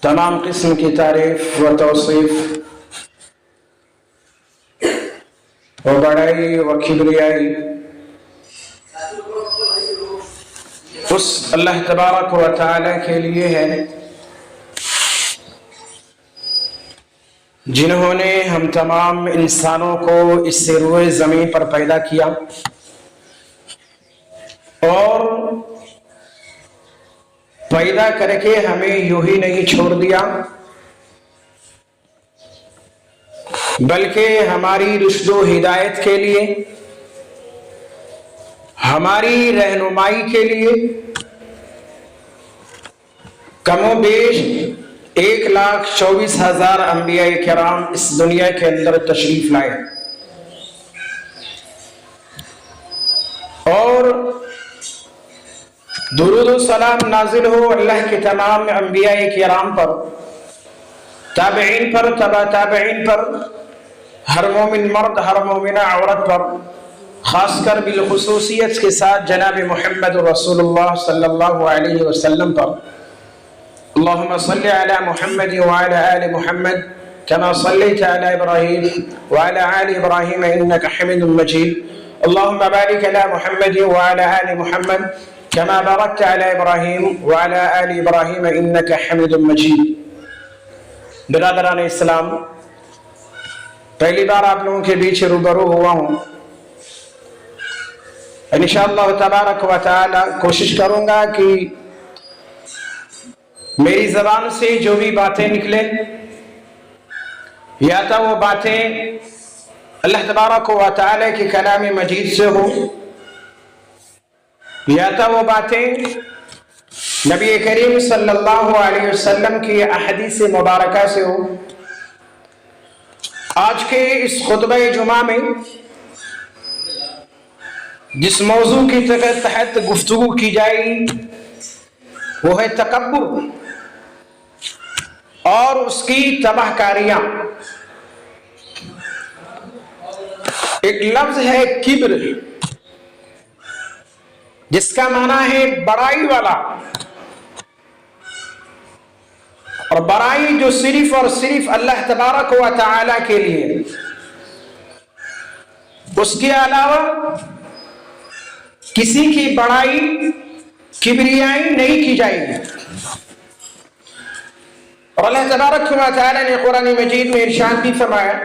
تمام قسم کی تعریف و توصیف و بڑائی و کبریائی اس اللہ تبارک و تعالی کے لیے ہے جنہوں نے ہم تمام انسانوں کو اس سے روئے زمین پر پیدا کیا اور پیدا کر کے ہمیں یوں ہی نہیں چھوڑ دیا بلکہ ہماری رشد و ہدایت کے لیے، ہماری رہنمائی کے لیے کم و بیش 1,24,000 انبیاء کرام اس دنیا کے اندر تشریف لائے اور درود و سلام نازل ہو اللہ کے تمام انبیاء کرام پر، تابعین پر، تبع تابعین پر، ہر مومن مرد ہر مومنہ عورت پر، خاص کر بالخصوصیت کے ساتھ جناب محمد رسول اللہ صلی اللہ علیہ وسلم پر۔ اللهم صل على محمد وعلى آل محمد كما صليت على إبراهيم وعلى آل إبراهيم إنك حميد مجيد اللهم بارك على محمد وعلى آل محمد كما باركت على إبراهيم وعلى آل إبراهيم إنك حميد مجيد۔ برادران اسلام، پہلی بار آپ لوگوں کے بیچ روبرو ہوا ہوں۔ انشاءاللہ تبارک و تعالی کوشش کروں گا کہ میری زبان سے جو بھی باتیں نکلے یا تو وہ باتیں اللہ تبارک و تعالی کے کلام مجید سے ہو یا تو وہ باتیں نبی کریم صلی اللہ علیہ وسلم کی احادیث مبارکہ سے ہو۔ آج کے اس خطبہ جمعہ میں جس موضوع کی تحت گفتگو کی جائے گی وہ ہے تکبر اور اس کی تباہ کاریاں۔ ایک لفظ ہے کبر، جس کا معنی ہے بڑائی والا، اور بڑائی جو صرف اور صرف اللہ تبارک و تعالی کے لیے، اس کے علاوہ کسی کی بڑائی کبریائی نہیں کی جائے گی۔ اور اللہ تبارک و تعالی نے قرآن مجید میں ارشاد بھی فرمایا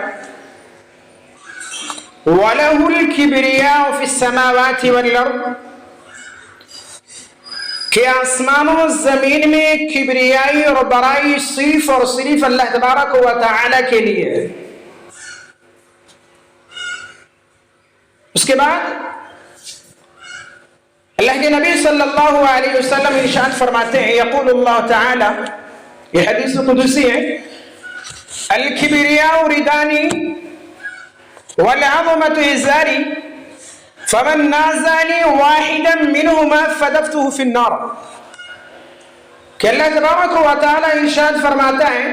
وَلَهُ الْكِبْرِيَاءُ فِي السَّمَاوَاتِ وَالْأَرْضِ، کہ آسمانوں و زمین میں کبریائی اور بڑائی صرف اور صرف اللہ تبارک و تعالی کے لیے ہے۔ اس کے بعد اللہ کے نبی صلی اللہ علیہ وسلم ارشاد فرماتے ہیں، یقول اللہ تعالی، یہ حدیث قدسی ہے، الکبریاء ردانی والعظمۃ ازاری فمن نازعنی واحدا منہما فدفته فی النار، کہ اللہ تبارک و تعالی ارشاد فرماتا ہے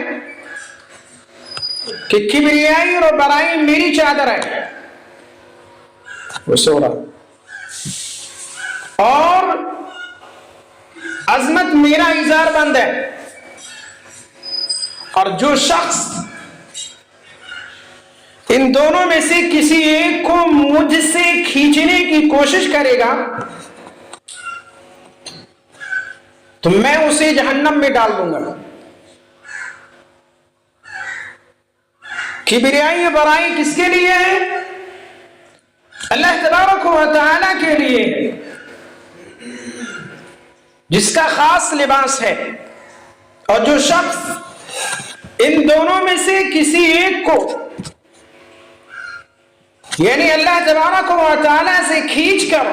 کہ کبریائی اور بڑائی میری چادر ہے، وہ سورہ، اور عظمت میرا ازار بند ہے، اور جو شخص ان دونوں میں سے کسی ایک کو مجھ سے کھینچنے کی کوشش کرے گا تو میں اسے جہنم میں ڈال دوں گا۔ کبریائی برائی کس کے لیے ہے؟ اللہ تبارک و تعالی کے لیے ہے، جس کا خاص لباس ہے، اور جو شخص ان دونوں میں سے کسی ایک کو یعنی اللہ تبارک و تعالی سے کھینچ کر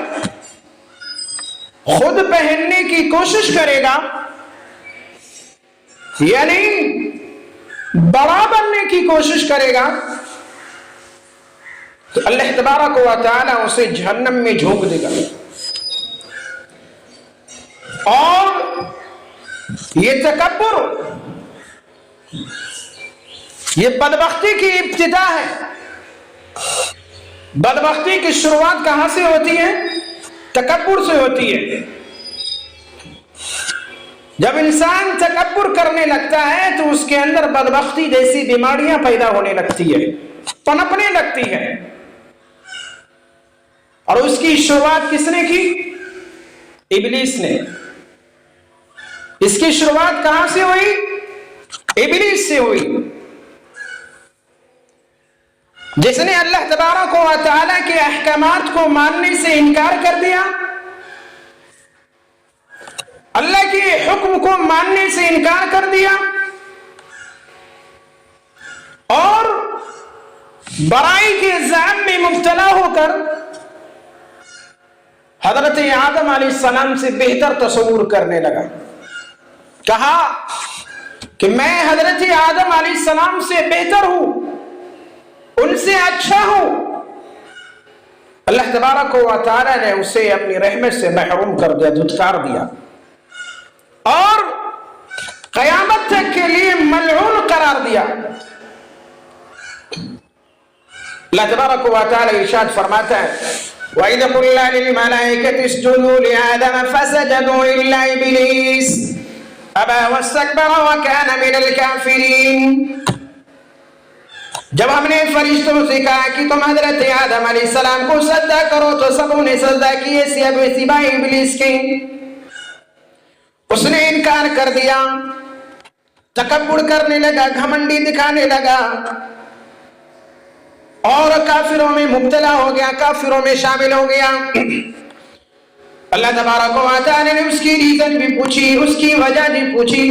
خود پہننے کی کوشش کرے گا، یعنی بڑا بننے کی کوشش کرے گا، تو اللہ تبارک و تعالی اسے جہنم میں جھونک دے گا۔ اور یہ تکبر، یہ بدبختی کی ابتدا ہے۔ بدبختی کی شروعات کہاں سے ہوتی ہے؟ تکبر سے ہوتی ہے۔ جب انسان تکبر کرنے لگتا ہے تو اس کے اندر بدبختی جیسی بیماریاں پیدا ہونے لگتی ہے، پنپنے لگتی ہے. اور اس کی شروعات کس نے کی؟ ابلیس نے. اس کی شروعات کہاں سے ہوئی؟ ابلیس سے ہوئی، جس نے اللہ تبارک و تعالی کے احکامات کو ماننے سے انکار کر دیا، اللہ کے حکم کو ماننے سے انکار کر دیا، اور برائی کے زعم میں مبتلا ہو کر حضرت آدم علیہ السلام سے بہتر تصور کرنے لگا. کہا کہ میں حضرت آدم علیہ السلام سے بہتر ہوں، ان سے اچھا ہوں. اللہ تبارک و تعالی نے اسے اپنی رحمت سے محروم کر دیا، دھتکار دیا، اور قیامت تک کے لیے ملعون قرار دیا. اللہ تبارک و تعالی ارشاد فرماتا ہے وَإِذْ قُلْنَا لِلْمَلَائِكَةِ اسْجُدُوا لِآدَمَ فَسَجَدُوا إِلَّا إِبْلِيسَ أَبَى وَاسْتَكْبَرَ وَكَانَ مِنَ الْكَافِرِينَ. جب ہم نے فرشتوں سے کہا کہ تم حضرت آدم علیہ السلام کو سجدہ کرو تو سب نے سجدہ کیے سوائے ابلیس کے. اس نے انکار کر دیا، تکبر کرنے لگا، گھمنڈی دکھانے لگا، اور کافروں میں مبتلا ہو گیا، کافروں میں شامل ہو گیا. اللہ تبارک و تعالی نے اس کی ریزن بھی پوچھی، اس کی وجہ بھی پوچھی.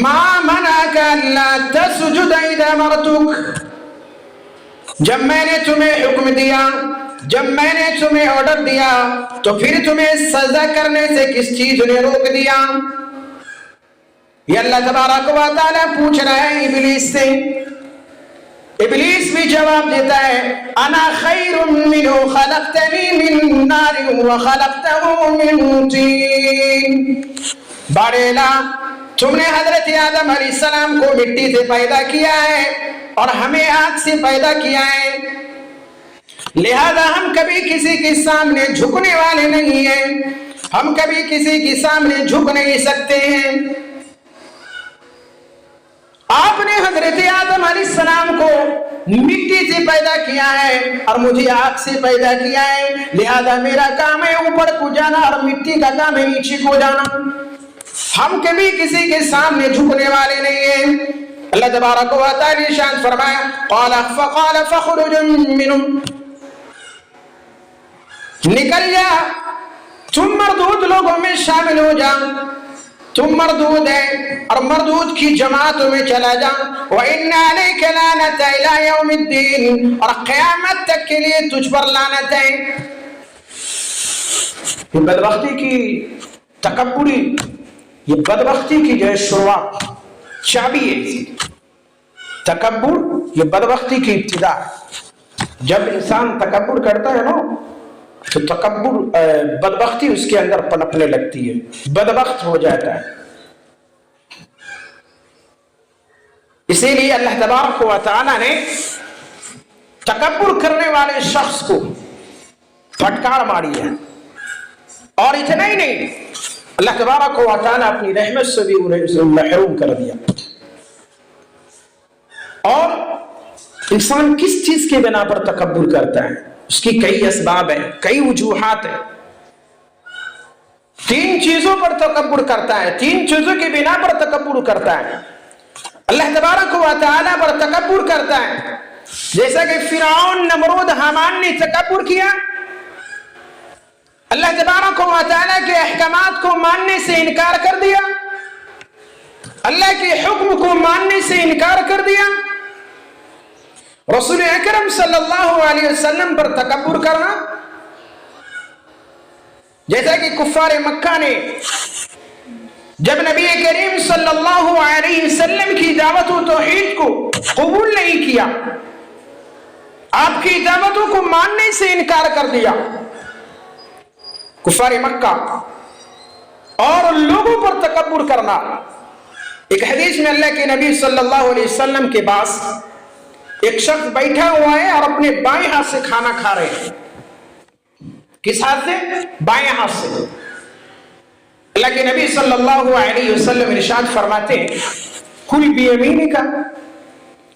ما منعک الا تسجد اذا امرتک، جب میں نے تمہیں حکم دیا، جب میں نے تمہیں آرڈر دیا تو پھر تمہیں سجدہ کرنے سے کس چیز نے روک دیا؟ یہ اللہ تبارک و تعالی پوچھ رہا ہے ابلیس سے. ابلیس بھی جواب دیتا ہے انا خیر منہ خلقتنی من نار وخلقتہ من طین. باڑیلا، تم نے حضرت آدم علیہ السلام کو مٹی سے پیدا کیا ہے اور ہمیں آگ سے پیدا کیا ہے، لہذا ہم کبھی کسی کے سامنے جھکنے والے نہیں ہیں، ہم کبھی کسی کے سامنے جھک نہیں سکتے ہیں. آپ نے حضرت آدم علیہ السلام کو مٹی سے پیدا کیا ہے اور مجھے آگ سے پیدا کیا ہے، لہذا میرا کام ہے اوپر کو جانا اور مٹی کا کام ہے نیچے کو جانا. ہم کبھی کسی کے سامنے جھکنے والے نہیں ہیں. اللہ تبارک و تعالی نے شان فرمایا قال فخرج منهم، نکل جا، تم مردود لوگوں میں شامل ہو جا، تم مردود ہے اور مردود کی جماعتوں میں چلا جا. وَإِنَّ عَلَيْكَ لَعْنَةَ إِلَىٰ يَوْمِ الدِّينِ، اور قیامت تک کے لیے تجھ پر لعنت ہے. یہ بدبختی کی تکبری، یہ بدبختی کی جو ہے شروعات چابی ہے. تکبر یہ بدبختی کی ابتدا. جب انسان تکبر کرتا ہے نا تو تکبر بدبختی اس کے اندر پنپنے لگتی ہے، بدبخت ہو جاتا ہے. اسی لیے اللہ تبارک و تعالی نے تکبر کرنے والے شخص کو پھٹکار ماری ہے. اور اتنا ہی نہیں، اللہ تبارک و تعالی اپنی رحمت سے بھی انہیں محروم کر دیا. اور انسان کس چیز کے بنا پر تکبر کرتا ہے؟ اس کی کئی اسباب ہیں، کئی وجوہات ہیں. 3 چیزوں پر تکبر کرتا ہے، 3 چیزوں کی بنا پر تکبر کرتا ہے. اللہ تبارک و تعالی پر تکبر کرتا ہے، جیسا کہ فرعون، نمرود، حامان نے تکبر کیا. اللہ تبارک و تعالی کے احکامات کو ماننے سے انکار کر دیا، اللہ کے حکم کو ماننے سے انکار کر دیا. رسول اکرم صلی اللہ علیہ وسلم پر تکبر کرنا، جیسا کہ کفار مکہ نے جب نبی کریم صلی اللہ علیہ وسلم کی دعوت و توحید کو قبول نہیں کیا، آپ کی دعوتوں کو ماننے سے انکار کر دیا، کفار مکہ اور لوگوں پر تکبر کرنا. ایک حدیث میں اللہ کے نبی صلی اللہ علیہ وسلم کے پاس ایک شخص بیٹھا ہوا ہے اور اپنے بائیں ہاتھ سے کھانا کھا رہے ہیں. کس ہاتھ سے؟ بائیں ہاتھ سے. اللہ کے نبی صلی اللہ علیہ وسلم ارشاد فرماتے ہیں کل بیمینک،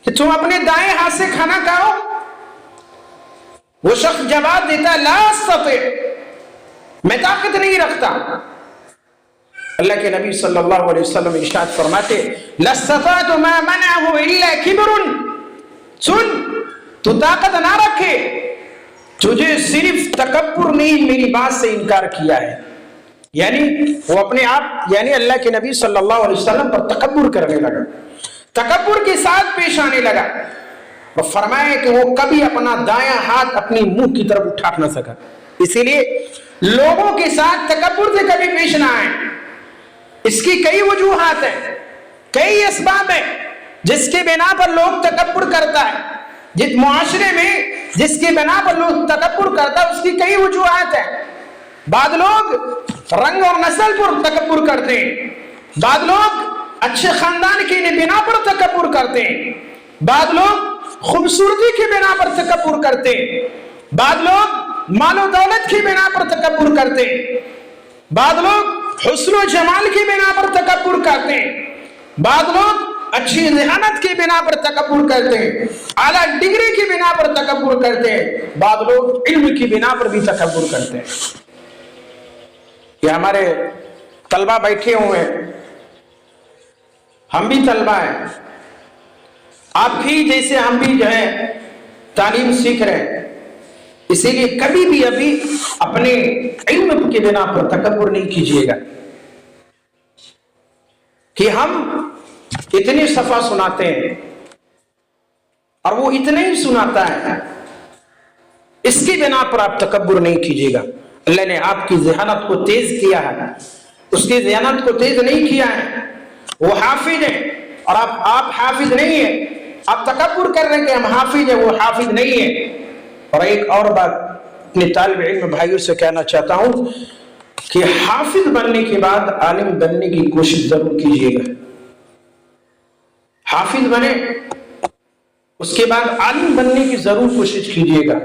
کہ تم اپنے دائیں ہاتھ سے کھانا کھاؤ. وہ شخص جواب دیتا لا استطیع، میں طاقت نہیں رکھتا. اللہ کے نبی صلی اللہ علیہ وسلم ارشاد فرماتے لاستطعت ما منعه الا کبر، سن تو طاقت نہ رکھے، تجھے صرف تکبر نہیں میری بات سے انکار کیا ہے. یعنی وہ اپنے آپ، یعنی اللہ کے نبی صلی اللہ علیہ وسلم پر تکبر کرنے لگا، تکبر کے ساتھ پیش آنے لگا. اور فرمایا کہ وہ کبھی اپنا دایاں ہاتھ اپنی منہ کی طرف اٹھا نہ سکا. اسی لیے لوگوں کے ساتھ تکبر سے کبھی پیش نہ آئے. اس کی کئی وجوہات ہیں، کئی اسباب ہیں جس کے بنا پر لوگ تکبر کرتا ہے. جس معاشرے میں جس کے بنا پر لوگ تکبر کرتا ہے اس کی کئی وجوہات ہیں. بعض لوگ رنگ اور نسل پر تکبر کرتے ہیں، بعض لوگ اچھے خاندان کی بنا پر تکبر کرتے ہیں، بعض لوگ خوبصورتی کی بنا پر تکبر کرتے ہیں، بعض لوگ مال و دولت کی بنا پر تکبر کرتے ہیں، بعض لوگ حسن و جمال کی بنا پر تکبر کرتے ہیں، بعض لوگ اچھی ذہانت کی بنا پر تکبر کرتے ہیں، اعلیٰ ڈگری کی بنا پر تکبر کرتے ہیں، بعض لوگ علم کی بنا پر بھی تکبر کرتے ہیں. یہ ہمارے طلبہ بیٹھے ہوئے ہیں، ہم بھی طلبہ ہیں، آپ کی جیسے ہم بھی جو ہے تعلیم سیکھ رہے ہیں. اسی لیے کبھی بھی ابھی اپنے علم کے بنا پر تکبر نہیں کیجیے گا کہ ہم اتنے صفحہ سناتے ہیں اور وہ اتنے ہی سناتا ہے. اس کی بنا پر آپ تکبر نہیں کیجیے گا. اللہ نے آپ کی ذہانت کو تیز کیا ہے، اس کی ذہانت کو تیز نہیں کیا ہے. وہ حافظ ہے اور آپ حافظ نہیں ہیں. آپ تکبر کر رہے ہیں کہ ہم حافظ ہیں، وہ حافظ نہیں ہے. اور ایک اور بات اپنے طالب علم بھائیوں سے کہنا چاہتا ہوں کہ حافظ بننے کے بعد عالم بننے کی کوشش ضرور کیجیے گا. حافظ بنے اس کے بعد عالم بننے کی ضرور کوشش کیجیے گا.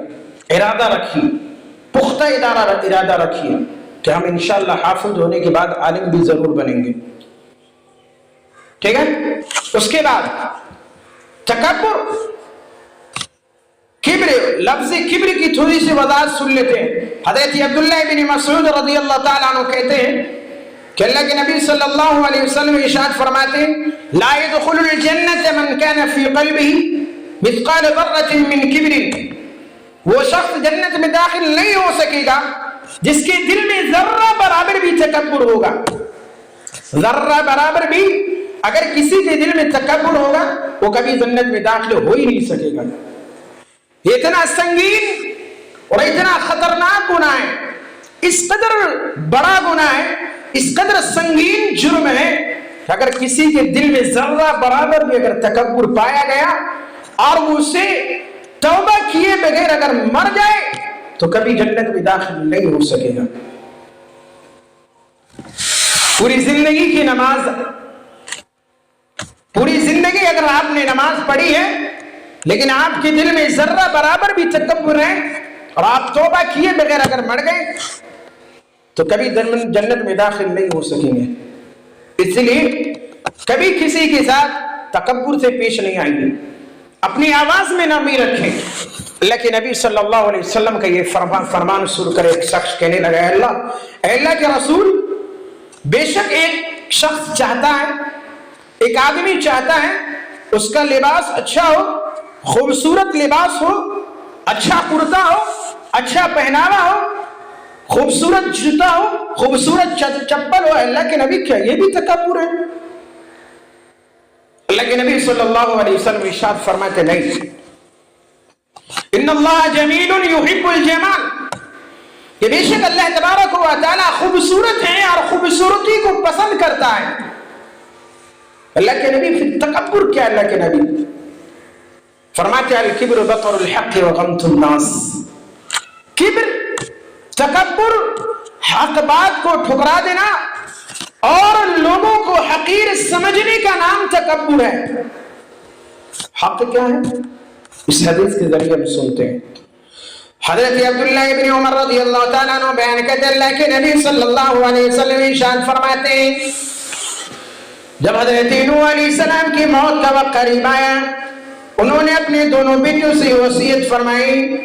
ارادہ رکھیے، پختہ ارادہ رکھیے کہ ہم انشاءاللہ حافظ ہونے کے بعد عالم بھی ضرور بنیں گے. ٹھیک ہے. اس کے بعد تکبر، کبر، لفظ کبر کی تھوڑی سی وضاحت سن لیتے ہیں. حضرت عبداللہ بن مسعود رضی اللہ تعالیٰ عنہ کہتے ہیں کہ اللہ کے نبی صلی اللہ علیہ وسلم ارشاد فرماتے ہیں لا يدخل الجنة من كان في قلبه مثقال ذرة من کبر. وہ شخص جنت میں داخل نہیں ہو سکے گا جس کے دل میں ذرہ برابر بھی تکبر ہوگا. ذرہ برابر بھی اگر کسی کے دل میں تکبر ہوگا وہ کبھی جنت میں داخل ہو ہی نہیں سکے گا. یہ اتنا سنگین اور اتنا خطرناک گناہ ہے، اس قدر بڑا گناہ ہے، اس قدر سنگین جرم ہے کہ اگر کسی کے دل میں ذرہ برابر بھی اگر تکبر پایا گیا اور وہ اسے توبہ کیے بغیر اگر مر جائے تو کبھی جنت میں داخل نہیں ہو سکے گا. پوری زندگی کی نماز، پوری زندگی اگر آپ نے نماز پڑھی ہے لیکن آپ کے دل میں ذرہ برابر بھی تکبر ہے اور آپ توبہ کیے بغیر اگر مر گئے تو کبھی جنت میں داخل نہیں ہو سکیں گے. اس لیے کبھی کسی کے ساتھ تکبر سے پیش نہیں آئیں گے. اپنی آواز میں نرمی رکھیں. اللہ کے نبی صلی اللہ علیہ وسلم کا یہ فرمان سن کر ایک شخص کہنے لگا اے اللہ کے رسول، بے شک ایک شخص چاہتا ہے، ایک آدمی چاہتا ہے اس کا لباس اچھا ہو، خوبصورت لباس ہو، اچھا کرتا ہو، اچھا پہناوا ہو، خوبصورت جوتا ہو، خوبصورت چپل ہو. اللہ کے نبی کیا یہ بھی تکبر ہے؟ اللہ کے نبی صلی اللہ علیہ وسلم ارشاد فرماتے نہیں، ان اللہ جمیل یحب الجمال، کہ بے شک اللہ تبارک و تعالی خوبصورت ہے اور خوبصورتی کو پسند کرتا ہے. اللہ کے نبی پھر تکبر کیا؟ اللہ کے نبی فرماتے الکبر بطر الحق وغمط الناس، کبر، تکبر، حق بات کو ٹھکرا دینا اور لوگوں کو حقیر سمجھنے کا نام تکبر ہے. حق کیا ہے؟ اس حدیث کے ذریعے ہم سنتے ہیں حضرت عبداللہ ابن عمر رضی اللہ تعالیٰ عنہ بیان کرتے اللہ کے نبی صلی اللہ علیہ وسلم ارشاد فرماتے ہیں جب حضرت نوح علیہ السلام کی موت کا وقت قریب آیا انہوں نے اپنے دونوں بیٹوں سے وصیت فرمائی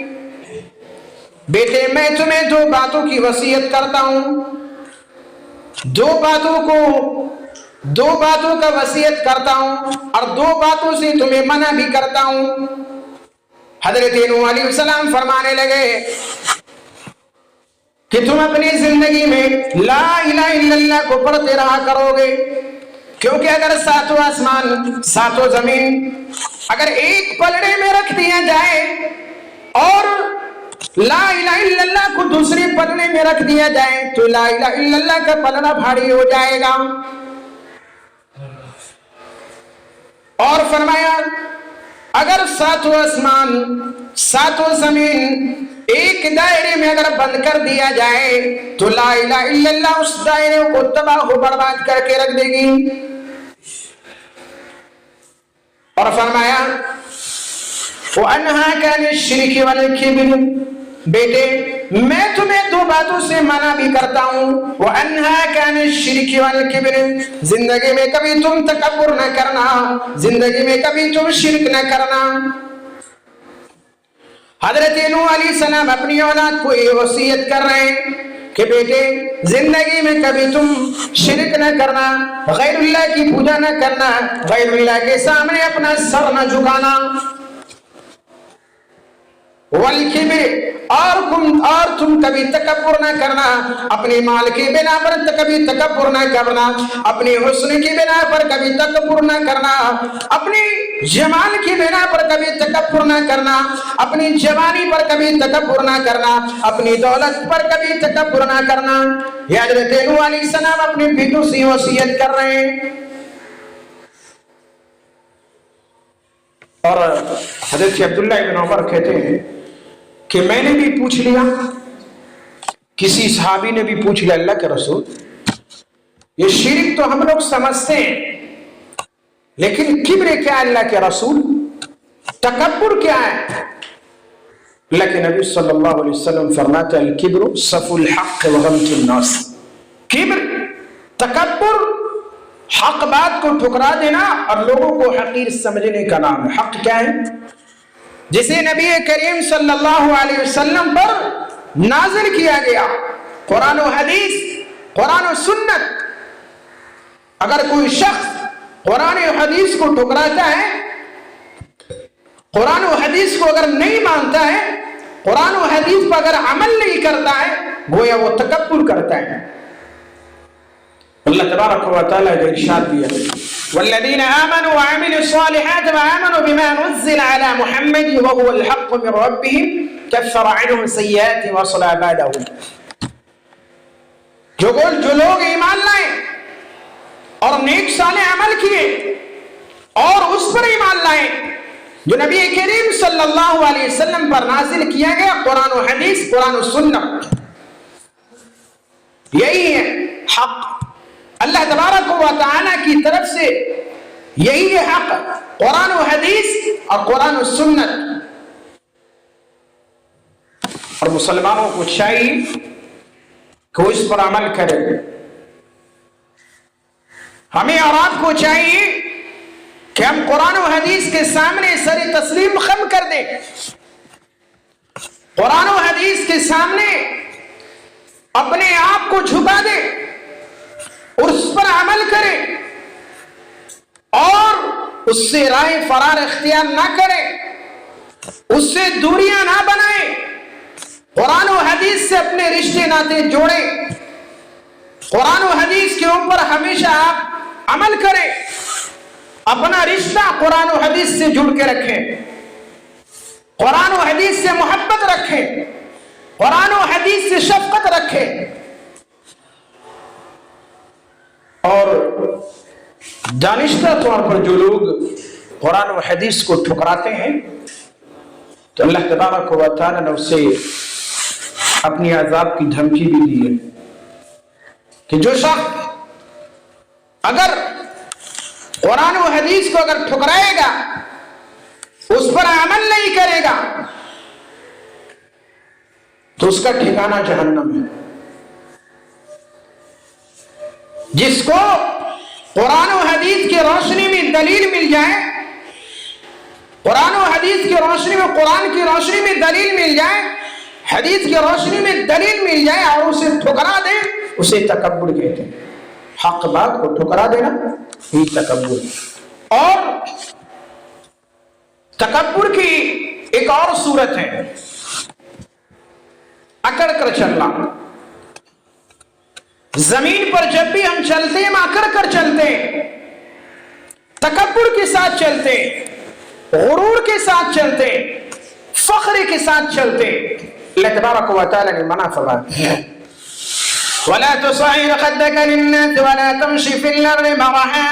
بیٹے میں تمہیں دو باتوں کی وصیت کرتا ہوں دو باتوں کا وصیت کرتا ہوں اور دو باتوں سے تمہیں منع بھی کرتا ہوں حضرت نوح علیہ السلام فرمانے لگے کہ تم اپنی زندگی میں لا الہ الا اللہ کو پڑھتے رہا کرو گے کیونکہ اگر ساتوں آسمان ساتوں زمین اگر ایک پلڑے میں رکھ دیا جائے اور لا الہ الا اللہ کو دوسرے پلڑے میں رکھ دیا جائے تو لا الہ الا اللہ کا پلڑا بھاری ہو جائے گا اور فرمایا اگر ساتوں آسمان ساتوں زمین ایک دائرے میں اگر بند کر دیا جائے تو لا الہ الا اللہ اس دائرے کو تباہ و برباد کر کے رکھ دے گی اور فرمایا وَأَنْهَاكَ عَنِ الشِّرْكِ وَالْكِبْرِ بیٹے میں تمہیں دو باتوں سے منع بھی کرتا ہوں وَأَنْهَاكَ عَنِ الشِّرْكِ وَالْكِبْرِ زندگی میں کبھی تم تکبر نہ کرنا زندگی میں کبھی تم شرک نہ کرنا حضرت نوح علیہ السلام اپنی اولاد کو یہ وصیت کر رہے ہیں کہ بیٹے زندگی میں کبھی تم شرک نہ کرنا غیر اللہ کی پوجا نہ کرنا غیر اللہ کے سامنے اپنا سر نہ جھکانا والکبر اور تم کبھی تکبر نہ کرنا اپنے مال کی بنا پر کبھی تکبر نہ کرنا اپنے حسن کی بنا پر کبھی تکبر نہ کرنا اپنی جمال کی بنا پر کبھی تکبر نہ کرنا اپنی جوانی پر کبھی تکبر نہ کرنا اپنی دولت پر کبھی تکبر نہ کرنا یہ حضرت نوح علیہ السلام اپنے بیٹوں سے وصیت کر رہے ہیں اور حضرت عبداللہ ابن عمر کہتے ہیں کہ میں نے بھی پوچھ لیا کسی صحابی نے بھی پوچھ لیا اللہ کے رسول یہ شرک تو ہم لوگ سمجھتے ہیں لیکن کبر کیا ہے اللہ کے رسول تکبر کیا ہے اللہ کے نبی صلی اللہ علیہ وسلم فرماتے ہیں الکبر صف الحق وغمط الناس کبر تکبر حق بات کو ٹھکرا دینا اور لوگوں کو حقیر سمجھنے کا نام ہے حق کیا ہے جسے نبی کریم صلی اللہ علیہ وسلم پر نازل کیا گیا قرآن و حدیث قرآن و سنت اگر کوئی شخص قرآن و حدیث کو ٹھکراتا ہے قرآن و حدیث کو اگر نہیں مانتا ہے قرآن و حدیث پر اگر عمل نہیں کرتا ہے گویا وہ تکبر کرتا ہے اللہ تبارک و تعالیٰ نے ارشاد دیا والذین آمنوا وعملوا الصالحات وآمنوا بما نزل على محمد وهو الحق من ربهم كفر عنهم سیئاتهم وصلح بالهم جو لوگ ایمان لائے اور نیک صالح عمل کیے اور اس پر ایمان لائے جو نبی کریم صلی اللہ علیہ وسلم پر نازل کیا گیا قرآن و حدیث قرآن و سنت یہی ہے حق اللہ تبارک و تعالیٰ کی طرف سے یہی ہے حق قرآن و حدیث اور قرآن و سنت اور مسلمانوں کو چاہیے کہ وہ اس پر عمل کرے ہمیں اور آپ کو چاہیے کہ ہم قرآن و حدیث کے سامنے سر تسلیم خم کر دیں قرآن و حدیث کے سامنے اپنے آپ کو جھکا دیں اور اس پر عمل کرے اور اس سے راہ فرار اختیار نہ کرے اس سے دوریاں نہ بنائے قرآن و حدیث سے اپنے رشتے ناطے جوڑے قرآن و حدیث کے اوپر ہمیشہ آپ عمل کریں اپنا رشتہ قرآن و حدیث سے جڑ کے رکھیں قرآن و حدیث سے محبت رکھیں قرآن و حدیث سے شفقت رکھیں اور دانشتہ طور پر جو لوگ قرآن و حدیث کو ٹھکراتے ہیں تو اللہ تبارک و تعالیٰ نے اسے اپنی عذاب کی دھمکی بھی دی ہے کہ جو شخص اگر قرآن و حدیث کو اگر ٹھکرائے گا اس پر عمل نہیں کرے گا تو اس کا ٹھکانہ جہنم ہے. جس کو قرآن و حدیث کی روشنی میں دلیل مل جائے، قرآن و حدیث کی روشنی میں، قرآن کی روشنی میں دلیل مل جائے، حدیث کی روشنی میں دلیل مل جائے اور اسے ٹھکرا دے، اسے تکبر کہتے ہیں. حق بات کو ٹھکرا دینا یہ تکبر. اور تکبر کی ایک اور صورت ہے اکڑ کر چلنا. زمین پر جب بھی ہم چلتے ہیں اکڑ کر چلتے ہیں، تکبر کے ساتھ چلتے، غرور کے ساتھ چلتے، فخر کے ساتھ چلتے. اللہ تبارک و تعالی نے منع فرمایا وَلَا تُصَعِّرْ خَدَّكَ لِلنَّاسِ وَلَا تَمْشِ فِي الْأَرْضِ مَرَحًا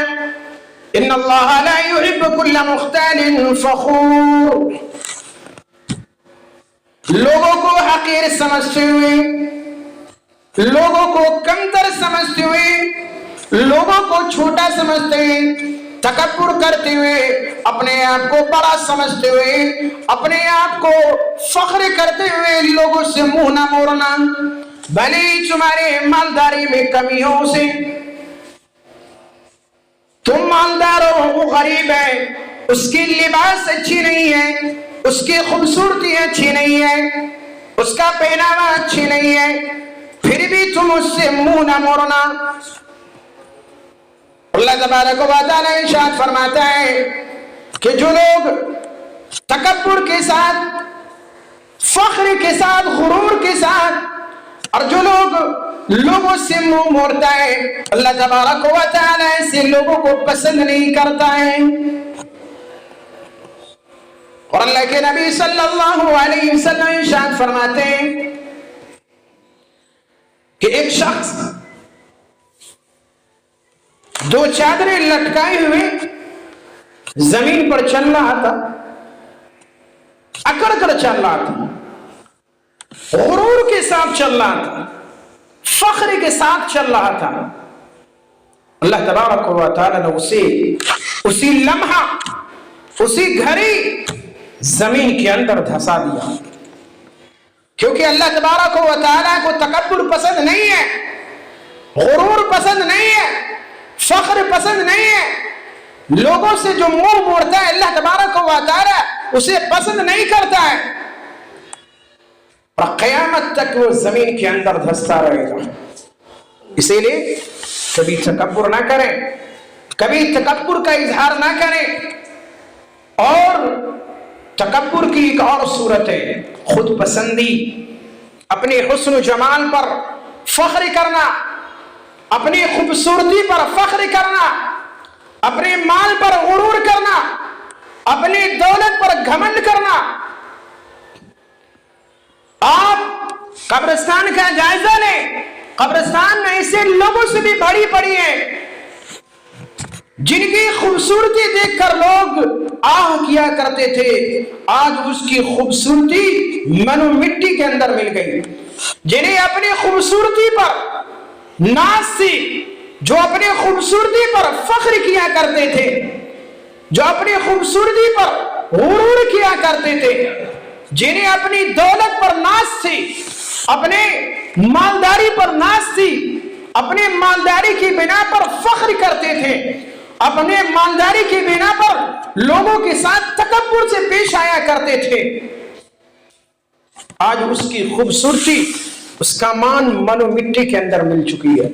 إِنَّ اللَّهَ لَا يُحِبُّ كُلَّ مُخْتَالٍ فَخُورٍ. لوگوں کو حقیر سمجھتے ہوئے، لوگوں کو کمتر سمجھتے ہوئے، لوگوں کو چھوٹا سمجھتے ہوئے، تکبر کرتے ہوئے، اپنے آپ کو بڑا سمجھتے ہوئے، اپنے آپ کو فخر کرتے ہوئے لوگوں سے منہ نہ موڑنا. بھلے تمہارے مالداری میں کمی ہو، اسے تم مالدار ہو، وہ غریب ہے، اس کی لباس اچھی نہیں ہے، اس کی خوبصورتی اچھی نہیں ہے، اس کا پہناوا اچھی نہیں ہے، پھر بھی تم اس سے منہ نہ موڑنا. اللہ تبارک و تعالی ارشاد فرماتا ہے کہ جو لوگ تکبر کے ساتھ، فخر کے ساتھ، غرور کے ساتھ، اور جو لوگ لوگوں سے منہ موڑتا ہے، اللہ تبارک و تعالی ایسے لوگوں کو پسند نہیں کرتا ہے. اور اللہ کے نبی صلی اللہ علیہ وسلم ارشاد فرماتے ہیں کہ ایک شخص دو چادریں لٹکائے ہوئے زمین پر چل رہا تھا، اکڑ کر چل رہا تھا، غرور کے ساتھ چل رہا تھا، فخر کے ساتھ چل رہا تھا. اللہ تبارک و تعالی نے اسی لمحہ، اسی گھڑی زمین کے اندر دھسا دیا. کیونکہ اللہ تبارک و تعالی کو تکبر پسند نہیں ہے، غرور پسند نہیں ہے، فخر پسند نہیں ہے. لوگوں سے جو منہ موڑتا ہے اللہ تبارک و تعالی اسے پسند نہیں کرتا ہے، اور قیامت تک وہ زمین کے اندر دھستا رہے گا. اسی لیے کبھی تکبر نہ کریں، کبھی تکبر کا اظہار نہ کریں. اور تکبر کی ایک اور صورت ہے خود پسندی. اپنے حسن و جمال پر فخر کرنا، اپنی خوبصورتی پر فخر کرنا، اپنے مال پر غرور کرنا، اپنی دولت پر گھمنڈ کرنا. آپ قبرستان کا جائزہ لیں، قبرستان میں ایسے لوگوں سے بھی بڑی پڑی ہیں جن کی خوبصورتی دیکھ کر لوگ آہ کیا کرتے تھے، آج اس کی خوبصورتی منو مٹی کے اندر مل گئی. جنہیں اپنی خوبصورتی پر ناز تھی، جو اپنی خوبصورتی پر فخر کیا کرتے تھے، جو اپنی خوبصورتی پر غرور کیا کرتے تھے، جنہیں اپنی دولت پر ناز تھی، اپنے مالداری پر ناز تھی، اپنے مالداری کی بنا پر فخر کرتے تھے، اپنے مالداری کی بنا پر لوگوں کے ساتھ تکبر سے پیش آیا کرتے تھے، آج اس کی خوبصورتی، اس کا مان منو مٹی کے اندر مل چکی ہے.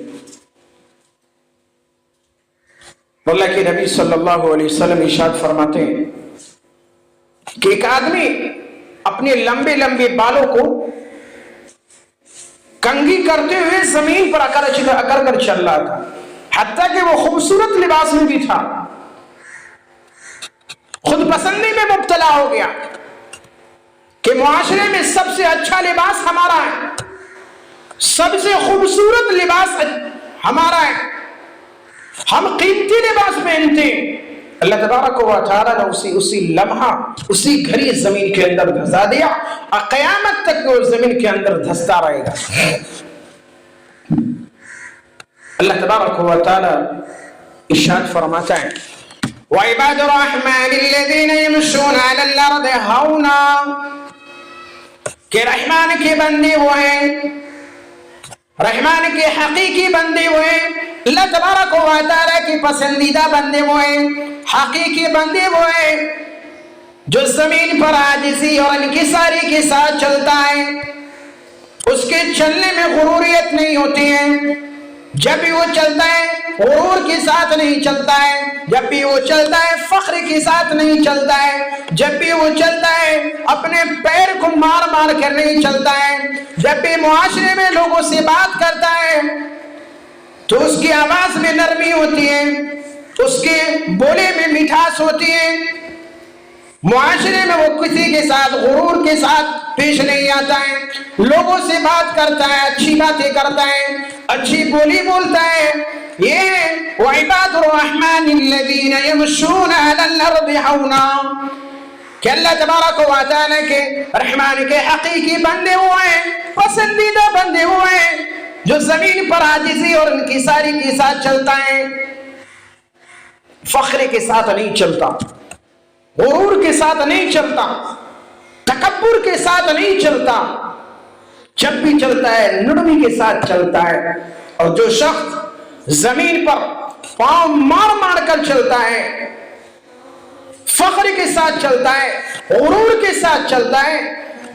اللہ کے نبی صلی اللہ علیہ وسلم ارشاد فرماتے ہیں کہ ایک آدمی اپنے لمبے لمبے بالوں کو کنگھی کرتے ہوئے زمین پر اکڑ کر چل رہا تھا، حتیٰ کہ وہ خوبصورت لباس میں بھی تھا. خود پسندی میں مبتلا ہو گیا کہ معاشرے میں سب سے اچھا لباس ہمارا ہے، سب سے خوبصورت لباس ہمارا ہے، ہم قیمتی لباس پہنتے ہیں. اللہ تبارک و تعالی نے اسی لمحہ، اسی گھڑی زمین کے اندر دھسا دیا، اور قیامت تک وہ زمین کے اندر دھستا رہے گا. اللہ تبارک و تعالی ارشاد فرماتا ہے وَعِبَادُ الرَّحْمَنِ الَّذِينَ يَمْشُونَ عَلَى الْأَرْضِ هَوْنًا کہ رحمان کے بندے وہ ہیں، رحمان کے حقیقی بندے وہ ہیں، اللہ تبارک و تعالیٰ کے پسندیدہ بندے وہ ہیں، حقیقی بندے وہ ہیں جو زمین پر عاجزی اور انکساری کے ساتھ چلتا ہے، اس کے چلنے میں غروریت نہیں ہوتی ہے، جب بھی وہ چلتا ہے غرور کے ساتھ نہیں چلتا ہے، جب بھی وہ چلتا ہے فخر کے ساتھ نہیں چلتا ہے، جب بھی وہ چلتا ہے اپنے پیر کو مار مار کر نہیں چلتا ہے، جب بھی معاشرے میں لوگوں سے بات کرتا ہے تو اس کی آواز میں نرمی ہوتی ہے، اس کے بولے میں مٹھاس ہوتی ہے، معاشرے میں وہ کسی کے ساتھ غرور کے ساتھ پیش نہیں آتا ہے، لوگوں سے بات کرتا ہے، اچھی باتیں کرتا ہے، اچھی بولی بولتا ہے۔ یہ وعباد الرحمن الذین یمشون علی الارض ہونا کہ اللہ تبارک و تعالیٰ کے رحمان کے حقیقی بندے ہوئے ہیں، پسندیدہ بندے ہوئے ہیں جو زمین پر عاجزی اور انکساری کے ساتھ چلتا ہے، فخر کے ساتھ نہیں چلتا، غرور کے ساتھ نہیں چلتا، تکبر کے ساتھ نہیں چلتا، جب بھی چلتا ہے نرمی کے ساتھ چلتا ہے۔ اور جو شخص زمین پر پاؤں مار مار کر چلتا ہے، فخر کے ساتھ چلتا ہے، غرور کے ساتھ چلتا ہے،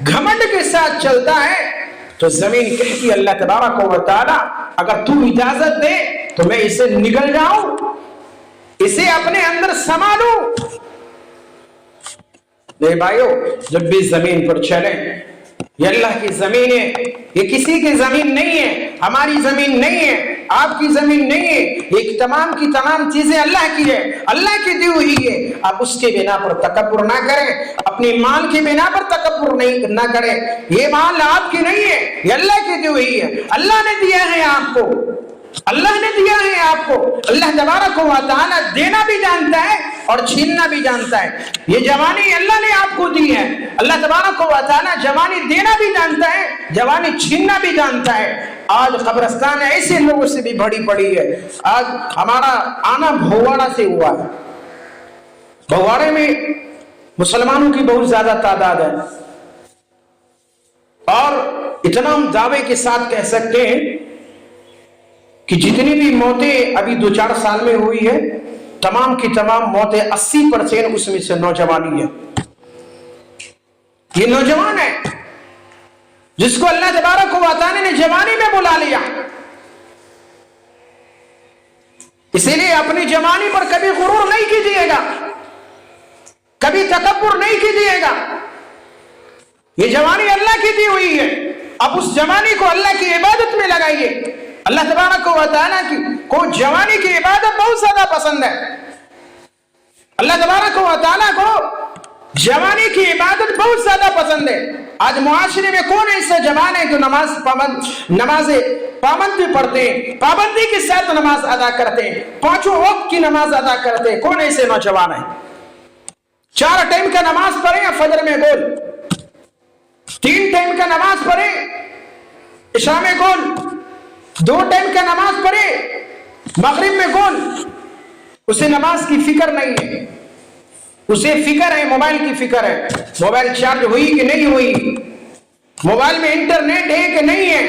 گھمنڈ کے ساتھ چلتا ہے، تو زمین کہتی ہے اللہ تبارک و تعالیٰ اگر تو اجازت دے تو میں اسے نگل جاؤں، اسے اپنے اندر سنبھالوں۔ میرے بھائیو، جب بھی زمین پر چلیں، یہ اللہ کی زمین ہے، یہ کسی کی زمین نہیں ہے، ہماری زمین نہیں ہے، آپ کی زمین نہیں ہے، یہ تمام کی تمام چیزیں اللہ کی ہے، اللہ کی دی ہوئی ہے۔ آپ اس کے بنا پر تکبر نہ کریں، اپنے مال کے بنا پر تکبر نہ کریں، یہ مال آپ کی نہیں ہے، یہ اللہ کی دی ہوئی ہے، اللہ نے دیا ہے آپ کو، اللہ نے دیا ہے آپ کو۔ اللہ تبارک و تعالیٰ دینا بھی جانتا ہے اور چھیننا بھی جانتا ہے۔ یہ جوانی اللہ نے آپ کو دی ہے، اللہ تبارک و تعالیٰ جوانی دینا بھی جانتا ہے، جوانی چھیننا بھی جانتا ہے۔ آج قبرستان ایسے لوگوں سے بھی بھری پڑی ہے۔ آج ہمارا آنا بھوواڑا سے ہوا ہے، بھوواڑے میں مسلمانوں کی بہت زیادہ تعداد ہے، اور اتنا ہم دعوے کے ساتھ کہہ سکتے ہیں کہ جتنی بھی موتیں ابھی 2-4 سال میں ہوئی ہے، تمام کی تمام موتیں 80% اس میں سے نوجوانی ہے۔ یہ نوجوان ہے جس کو اللہ تبارک و تعالیٰ نے جوانی میں بلا لیا، اسی لیے اپنی جوانی پر کبھی غرور نہیں کیجیے گا، کبھی تکبر نہیں کیجیے گا۔ یہ جوانی اللہ کی دی ہوئی ہے، اب اس جوانی کو اللہ کی عبادت میں لگائیے۔ اللہ تبارک و تعالیٰ کو جوانی کی عبادت بہت زیادہ پسند ہے، اللہ تبارک و تعالیٰ کو جوانی کی عبادت بہت زیادہ پسند ہے۔ آج معاشرے میں کون ایسا جوان ہے جو نماز پابندی پڑھتے ہیں، پابندی کے ساتھ نماز ادا کرتے ہیں، 5 وقت کی نماز ادا کرتے ہیں؟ کون ایسے نوجوان ہیں؟ 4 ٹائم کا نماز پڑھیں یا فجر میں گول، 3 ٹائم کا نماز پڑھیں عشاء میں گول، 2 ٹائم کا نماز پڑھے مغرب میں گول، اسے نماز کی فکر نہیں ہے، اسے فکر ہے موبائل کی فکر ہے، موبائل چارج ہوئی کہ نہیں ہوئی، موبائل میں انٹرنیٹ ہے کہ نہیں ہے،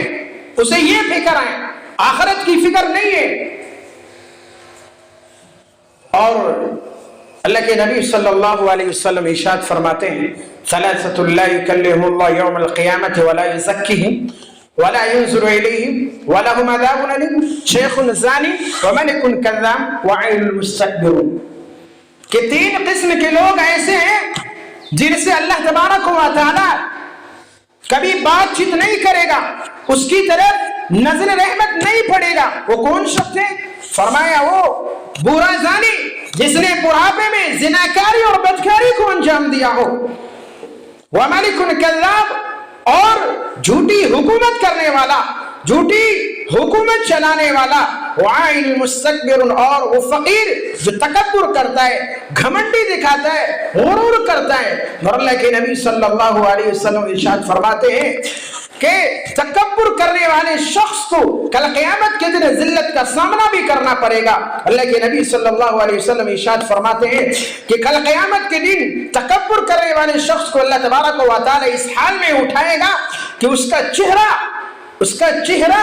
اسے یہ فکر ہے، آخرت کی فکر نہیں ہے۔ اور اللہ کے نبی صلی اللہ علیہ وسلم ارشاد فرماتے ہیں ثلاثة لا يكلمهم الله يوم القيامة ولا يزكيهم ولا ينظر إليهم ولهم عذاب أليم شيخ زاني وملك كذاب وعيل مستكبر، کہ 3 قسم کے لوگ ایسے ہیں جن سے اللہ تبارک و تعالی کبھی بات چیت نہیں کرے گا، اس کی طرف نظر رحمت نہیں پڑے گا۔ وہ کون شخص ہے؟ فرمایا وہ برا زانی جس نے بڑھاپے میں زناکاری اور بدکاری کو انجام دیا ہو، وَمَلِكٌ كَذَّابٌ، اور جھوٹی حکومت کرنے والا، جھوٹی حکومت چلانے والا، وَعَائِلٌ مُسْتَكْبِرٌ، اور وہ فقیر جو تکبر کرتا ہے، گھمنڈی دکھاتا ہے، غرور کرتا ہے۔ اور اللہ کے نبی صلی اللہ علیہ وسلم ارشاد فرماتے ہیں کہ تکبر کرنے والے شخص کو کل قیامت کے دن ذلت کا سامنا بھی کرنا پڑے گا۔ اللہ کے نبی صلی اللہ علیہ وسلم ارشاد فرماتے ہیں کہ کل قیامت کے دن تکبر کرنے والے شخص کو اللہ تبارک و تعالی اس حال میں اٹھائے گا کہ اس کا چہرہ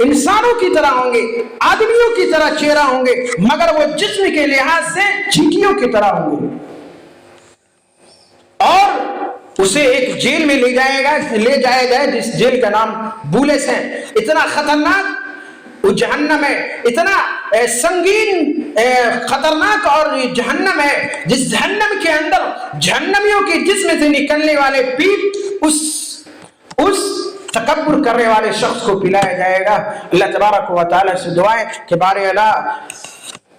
انسانوں کی طرح ہوں گے، آدمیوں کی طرح چہرہ ہوں گے، مگر وہ جسم کے لحاظ سے چیٹیوں کی طرح ہوں گے، اور اسے ایک جیل میں لے جایا جائے جس جیل کا نام بولس ہے۔ اتنا خطرناک وہ جہنم ہے، اتنا سنگین خطرناک اور جہنم ہے جس جہنم کے اندر جہنمیوں کے جسم سے نکلنے والے پیپ اس تکبر کرنے والے شخص کو پلایا جائے گا۔ اللہ تبارک و تعالی سے دعا ہے کہ بار الہ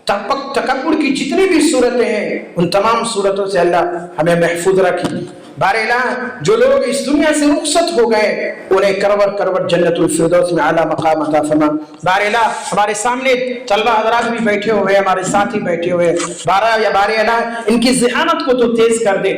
تکبر کی جتنی بھی صورتیں ہیں ان تمام صورتوں سے اللہ ہمیں محفوظ رکھے۔ بار الہ جو لوگ اس دنیا سے رخصت ہو گئے انہیں کروٹ کروٹ جنت الفردوس میں اعلیٰ مقام عطا فرما۔ بار الہ ہمارے سامنے طلبہ حضرات بھی بیٹھے ہوئے ہیں، ہمارے ساتھی بیٹھے ہوئے ہیں، بار الہ ان کی ذہانت کو تو تیز کر دے،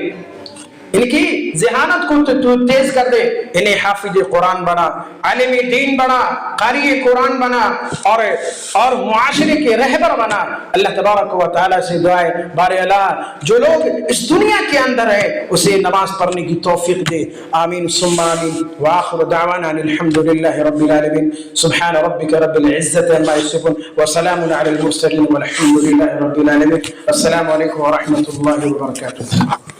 ان کی ذہانت کو تو تیز کر دے، انہیں حافظ قرآن بنا، عالم دین بنا، قاری قرآن بنا اور معاشرے کے رہبر بنا۔ اللہ تبارک و تعالیٰ سے دعا ہے بار الہ جو لوگ اس دنیا کے اندر ہے اسے نماز پڑھنے کی توفیق دے، آمین ثم آمین۔ وآخر دعوانا الحمد للہ رب العالمین، سبحان ربک رب العزت عما یصفون وسلام علی المرسلین والحمد للہ رب العالمین۔ السلام علیکم ورحمۃ اللہ وبرکاتہ۔